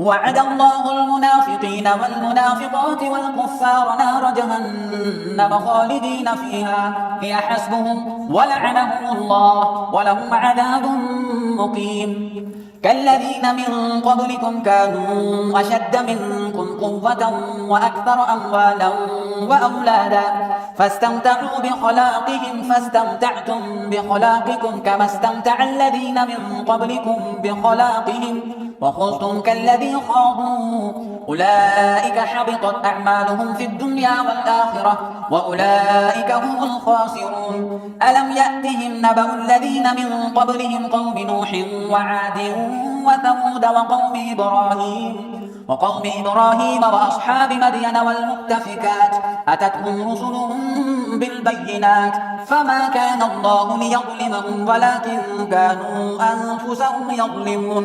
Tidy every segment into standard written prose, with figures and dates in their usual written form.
وعد الله المنافقين والمنافقات والكفار نار جهنم خالدين فيها هي حسبهم ولعنهم الله ولهم عذاب مقيم. كالذين من قبلكم كانوا أشد منكم قوة وأكثر أموالا وأولادا فاستمتعوا بخلاقهم فاستمتعتم بخلاقكم كما استمتع الذين من قبلكم بخلاقهم وخذتم كالذي خاضوا أولئك حبطت أعمالهم في الدنيا والآخرة وأولئك هم الخاسرون. ألم يأتهم نبأ الذين من قبلهم قوم نوح وعاد وثمود وقوم إبراهيم وأصحاب مدين والمؤتفكات أتتهم رسلهم بالبينات فما كان الله ليظلمهم ولكن كانوا أنفسهم يظلمون.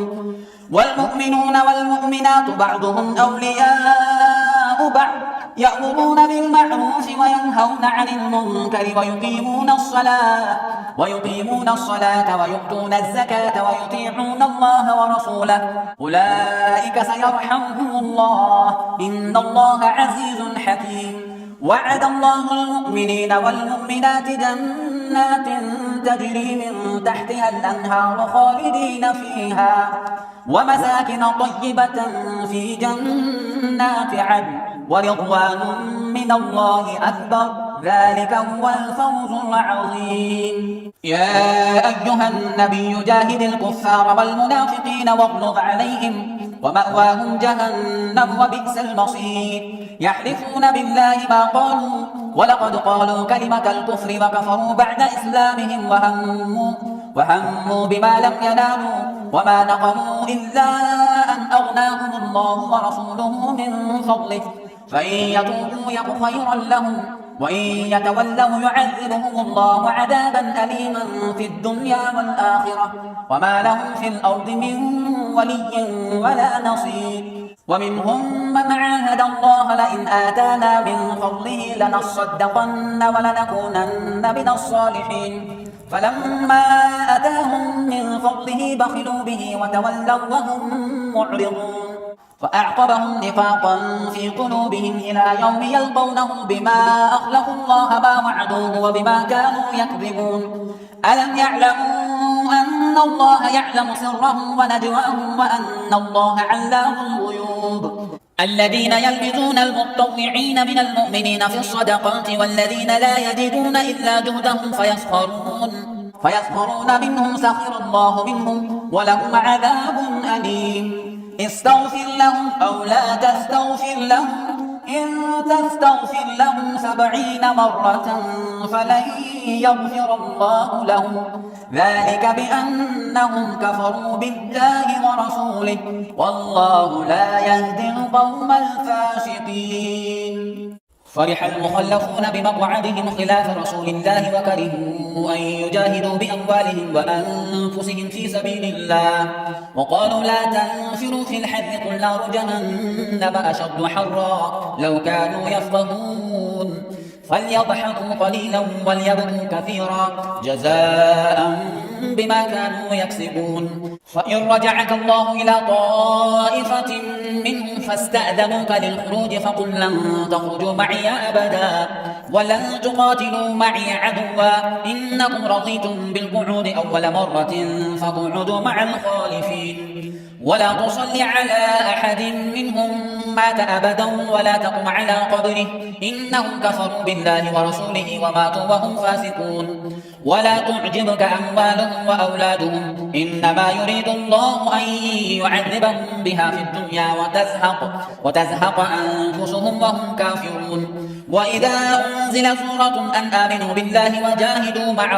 والمؤمنون والمؤمنات بعضهم أولياء بعض يأمرون بالمعروف وينهون عن المنكر ويقيمون الصلاة ويؤتون الزكاة ويطيعون الله ورسوله أولئك سيرحمهم الله إن الله عزيز حكيم. وعد الله المؤمنين والمؤمنات جنات تجري من تحتها الأنهار خالدين فيها ومساكن طيبة في جنات عدن ورضوان من الله أكبر ذلك هو الفوز العظيم. يا أيها النبي جاهد الكفار والمنافقين واغلظ عليهم ومأواهم جهنم وبئس المصير. يحلفون بالله ما قالوا ولقد قالوا كلمة الكفر وكفروا بعد إسلامهم وهموا بما لم ينالوا وما نقموا إلا أن أغناهم الله ورسوله من فضله فإن يتوبوا يك خيرا لهم وإن يتولوا يعذبهم الله عذابا أليما في الدنيا والآخرة وما لهم في الأرض من ولي ولا نصير. ومنهم من عاهد الله لئن آتانا من فضله لنصدقن ولنكونن من الصالحين فلما أتاهم من فضله بخلوا به وتولوا وهم معرضون فأعقبهم نفاقا في قلوبهم إلى يوم يلقونه بما أخلفوا الله ما وعدوه وبما كانوا يكذبون. ألم يعلموا أن الله يعلم سرهم ونجواهم وأن الله علام الغيوب. الذين يلمزون المطوعين من المؤمنين في الصدقات والذين لا يجدون إلا جهدهم فيسخرون منهم سخر الله منهم ولهم عذاب أليم. استغفر لهم أو لا تستغفر لهم إن تستغفر لهم 70 مرة فلن يغفر الله لهم ذلك بأنهم كفروا بالله ورسوله والله لا يهدي القوم الفاسقين. فرح المخلفون بمقعدهم خلاف رسول الله وكرهوا أن يجاهدوا بأموالهم وأنفسهم في سبيل الله وقالوا لا تنفروا في الحر قل نار جهنم أشد حرا لو كانوا يفقهون فليضحكوا قليلا وليبكوا كثيرا جزاء بما كانوا يكسبون. فإن رجعك الله إلى طائفة منهم فاستأذنوك للخروج فقل لن تخرجوا معي أبدا ولن تقاتلوا معي عدوا إنكم رضيتم بالقعود أول مرة فاقعدوا مع الخالفين ولا تصل على أحد منهم مات أبدا ولا تقم على قبره إنهم كفروا بالله ورسوله وماتوا وهم فاسقون. ولا تعجبك أموالهم وأولادهم إنما يريد الله أن يعذبهم بها في الدنيا وتزهق أنفسهم وهم كافرون. وإذا أنزل سورة أن آمنوا بالله وجاهدوا مع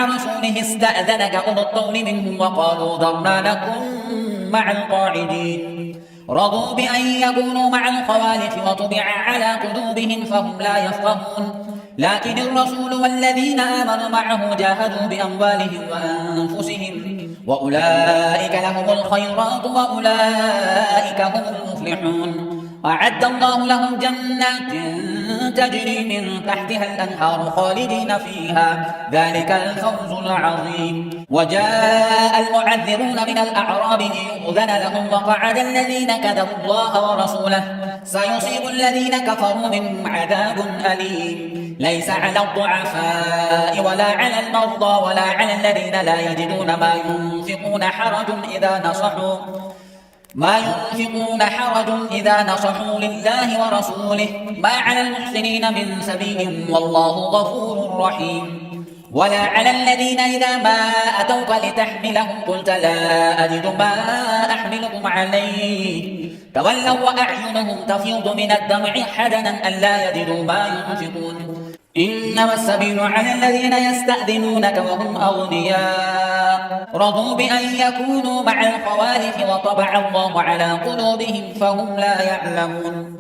رسوله استأذنك أولو الطول منهم وقالوا ذرنا لكم مع القاعدين رضوا بأن يكونوا مع الخوالف وطبع على قلوبهم فهم لا يفقهون. لكن الرسول والذين آمنوا معه جاهدوا بأموالهم وأنفسهم وأولئك لهم الخيرات وأولئك هم المفلحون. أعد الله لهم جنات تجري من تحتها الأنهار خالدين فيها ذلك الفوز العظيم. وجاء المعذرون من الأعراب ليؤذن لهم وقعد الذين كذبوا الله ورسوله سيصيب الذين كفروا منهم عذاب أليم ليس على الضعفاء ولا على المرضى ولا على الذين لا يجدون ما ينفقون حرج إذا نصحوا لله ورسوله ما على المحسنين من سبيل والله غفور رحيم ولا على الذين إذا ما أتوك لتحملهم قلت لا أجد ما أحملكم عليه تولوا وأعينهم تفيض من الدمع حزنا ألا يجدوا ما ينفقون إنما السبيل على الذين يستأذنونك وهم أغنياء رضوا بأن يكونوا مع الخوالف وطبع الله على قلوبهم فهم لا يعلمون